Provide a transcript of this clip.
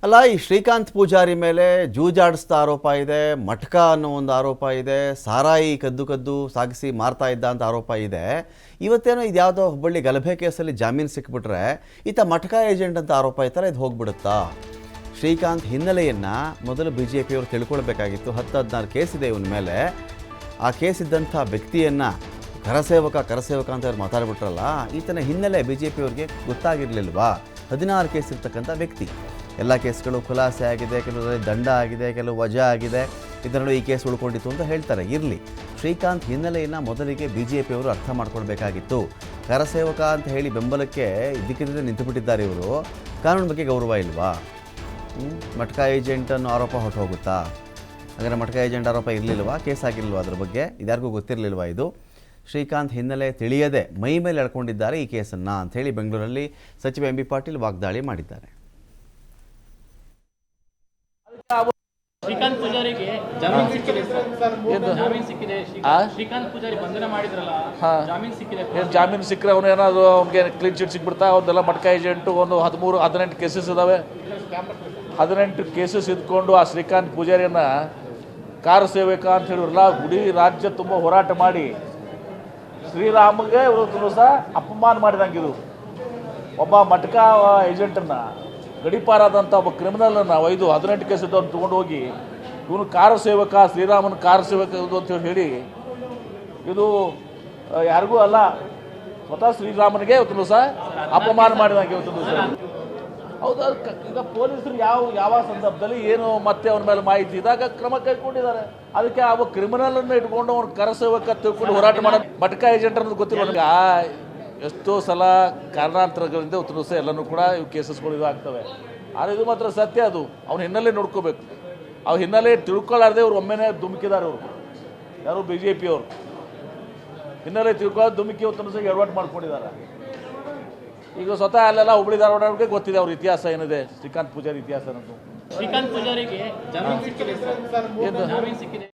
ಅಲ್ಲ, ಈ ಶ್ರೀಕಾಂತ್ ಪೂಜಾರಿ ಮೇಲೆ ಜೂಜಾಡಿಸ್ತಾ ಆರೋಪ ಇದೆ, ಮಟ್ಕ ಅನ್ನೋ ಒಂದು ಆರೋಪ ಇದೆ, ಸಾರಾಯಿ ಕದ್ದು ಕದ್ದು ಸಾಗಿಸಿ ಮಾರ್ತಾ ಇದ್ದ ಅಂತ ಆರೋಪ ಇದೆ. ಇವತ್ತೇನೋ ಇದು ಯಾವುದೋ ಹುಬ್ಬಳ್ಳಿ ಗಲಭೆ ಕೇಸಲ್ಲಿ ಜಾಮೀನು ಸಿಕ್ಬಿಟ್ರೆ ಈತ ಮಟ್ಕ ಏಜೆಂಟ್ ಅಂತ ಆರೋಪ ಇರ್ತಾರೆ, ಇದು ಹೋಗ್ಬಿಡುತ್ತಾ? ಶ್ರೀಕಾಂತ್ ಹಿನ್ನೆಲೆಯನ್ನು ಮೊದಲು BJP ಅವರು ತಿಳ್ಕೊಳ್ಬೇಕಾಗಿತ್ತು. 10-16 ಕೇಸ್ ಇದೆ ಇವನ ಮೇಲೆ. ಆ ಕೇಸ್ ಇದ್ದಂಥ ವ್ಯಕ್ತಿಯನ್ನು ಕರಸೇವಕ ಅಂತ ಅವ್ರು ಮಾತಾಡ್ಬಿಟ್ರಲ್ಲ, ಈತನ ಹಿನ್ನೆಲೆ BJP ಅವ್ರಿಗೆ ಗೊತ್ತಾಗಿರಲಿಲ್ವಾ? 16 ಕೇಸ್ ಇರ್ತಕ್ಕಂಥ ವ್ಯಕ್ತಿ, ಎಲ್ಲ ಕೇಸ್ಗಳು ಖುಲಾಸೆ ಆಗಿದೆ, ಕೆಲವರಲ್ಲಿ ದಂಡ ಆಗಿದೆ, ಕೆಲವು ವಜಾ ಆಗಿದೆ, ಇದರಲ್ಲೂ ಈ ಕೇಸ್ ಉಳ್ಕೊಂಡಿತ್ತು ಅಂತ ಹೇಳ್ತಾರೆ. ಇರಲಿ, ಶ್ರೀಕಾಂತ್ ಹಿನ್ನೆಲೆಯನ್ನು ಮೊದಲಿಗೆ BJP ಅವರು ಅರ್ಥ ಮಾಡ್ಕೊಳ್ಬೇಕಾಗಿತ್ತು. ಕರಸೇವಕ ಅಂತ ಹೇಳಿ ಬೆಂಬಲಕ್ಕೆ ಇದಕ್ಕಿದ್ದರೆ ನಿಂತುಬಿಟ್ಟಿದ್ದಾರೆ ಇವರು. ಕಾನೂನು ಬಗ್ಗೆ ಗೌರವ ಇಲ್ವಾ? ಮಟ್ಕ ಏಜೆಂಟ್ ಅನ್ನೋ ಆರೋಪ ಹೊಟ್ಟು ಹೋಗುತ್ತಾ? ಹಾಗಾದರೆ ಮಟ್ಕ ಏಜೆಂಟ್ ಆರೋಪ ಇರಲಿಲ್ವಾ? ಕೇಸ್ ಆಗಿಲ್ವಾ? ಅದ್ರ ಬಗ್ಗೆ ಇದ್ಯಾರಿಗೂ ಗೊತ್ತಿರಲಿಲ್ವಾ? ಇದು ಶ್ರೀಕಾಂತ್ ಹಿನ್ನೆಲೆ ತಿಳಿಯದೆ ಮೈ ಮೇಲೆ ಎಳ್ಕೊಂಡಿದ್ದಾರೆ ಈ ಕೇಸನ್ನು ಅಂಥೇಳಿ ಬೆಂಗಳೂರಲ್ಲಿ ಸಚಿವ MB ಪಾಟೀಲ್ ವಾಗ್ದಾಳಿ ಮಾಡಿದ್ದಾರೆ. ಶ್ರೀಕಾಂತ್ ಪೂಜಾರಿಗೆ ಜಾಮೀನು ಸಿಕ್ಕಿದೆ ಜಾಮೀನು ಸಿಕ್ಕಿದೆ. ಶ್ರೀಕಾಂತ್ ಪೂಜಾರಿ ಬಂಧನ ಮಾಡಿದ್ರಲ್ಲ, ಜಾಮೀನು ಸಿಕ್ಕಿದೆ. ಜಾಮೀನು ಸಿಕ್ಕರೆ ಅವನು ಏನಾದ್ರು ಅವ್ನಿಗೆ ಕ್ಲೀನ್ ಚಿಟ್ ಸಿಕ್ಬಿಡ್ತಾ? ಅವ್ರದ್ದೆಲ್ಲ ಮಟ್ಕ ಏಜೆಂಟು ಒಂದು 13-18 ಕೇಸಸ್ ಇದಾವೆ. 18 ಕೇಸಸ್ ಇದ್ಕೊಂಡು ಆ ಶ್ರೀಕಾಂತ್ ಪೂಜಾರಿಯನ್ನ ಕಾರ ಸೇವಕ ಅಂತ ಹೇಳಿರಲ್ಲ, ಇಡೀ ರಾಜ್ಯ ತುಂಬ ಹೋರಾಟ ಮಾಡಿ ಶ್ರೀರಾಮಗೆ ಇವತ್ತು ಸಹ ಅಪಮಾನ ಮಾಡಿದಂಗಿದು. ಒಬ್ಬ ಮಟ್ಕ ಏಜೆಂಟನ್ನು, ಗಡಿಪಾರಾದಂಥ ಒಬ್ಬ ಕ್ರಿಮಿನಲನ್ನು ಒಯ್ದು 18 ಕೇಸ್ ಇದ್ದವನು ತೊಗೊಂಡು ಹೋಗಿ ಇವನು ಕಾರ ಸೇವಕ, ಶ್ರೀರಾಮನ ಕಾರ ಸೇವಕ ಇದು ಅಂತ ಹೇಳಿ ಇದು ಯಾರಿಗೂ ಅಲ್ಲ, ಸ್ವತಃ ಶ್ರೀರಾಮನಿಗೆ ಇವತ್ತು ಸಹ ಅಪಮಾನ ಮಾಡಿದಂಗೆ ಇವತ್ತು ಸಹ. ಹೌದು, ಈಗ ಪೊಲೀಸರು ಯಾವ ಸಂದರ್ಭದಲ್ಲಿ ಏನು ಮತ್ತೆ ಅವನ ಮೇಲೆ ಮಾಹಿತಿ ಇದ್ದಾಗ ಕ್ರಮ ಕೈಗೊಂಡಿದ್ದಾರೆ. ಅದಕ್ಕೆ ಆ ಕ್ರಿಮಿನಲನ್ನು ಇಟ್ಕೊಂಡು ಅವನು ಕರಸೇವಕ ತಿಳ್ಕೊಂಡು ಹೋರಾಟ ಮಾಡೋದು ಮಟ್ಕ ಏಜೆಂಟ್ ಅನ್ನೋದು ಗೊತ್ತಿಲ್ಲ ನನಗೆ. ಎಷ್ಟೋ ಸಲ ಕಾರಣಾಂತರಗಳಿಂದ ಉತ್ತರ ದಿವಸ ಎಲ್ಲನೂ ಕೂಡ ಇವು ಕೇಸಸ್ಗಳು ಇದು ಆಗ್ತವೆ. ಆದರೆ ಇದು ಮಾತ್ರ ಸತ್ಯ. ಅದು ಅವ್ನ ಹಿನ್ನೆಲೆ ನೋಡ್ಕೋಬೇಕು. ಅವ್ರ ಹಿನ್ನೆಲೆ ತಿಳ್ಕೊಳ್ಳಾರ್ದೆ ಅವ್ರು ಒಮ್ಮೆನೇ ಧುಮುಕಿದ್ದಾರೆ. ಅವರು ಯಾರು BJP ಅವರು ಹಿನ್ನೆಲೆ ತಿಳ್ಕೊಳ್ಳೋದು ಧುಮುಕಿ ಉತ್ತರ ದಿವಸ ಎಡವಟ್ಟು ಮಾಡ್ಕೊಂಡಿದ್ದಾರೆ. ಈಗ ಸ್ವತಃ ಅಲ್ಲೆಲ್ಲ ಹುಬ್ಬಳ್ಳಿ ಧಾರವಾಡಕ್ಕೆ ಗೊತ್ತಿದೆ ಅವ್ರ ಇತಿಹಾಸ ಏನಿದೆ, ಶ್ರೀಕಾಂತ್ ಪೂಜಾರಿ ಇತಿಹಾಸ ಅನ್ನೋದು. ಶ್ರೀಕಾಂತ್ ಪೂಜಾರಿಗೆ ಜಾಮೀನು ಸಿಕ್ಕಿದೆ.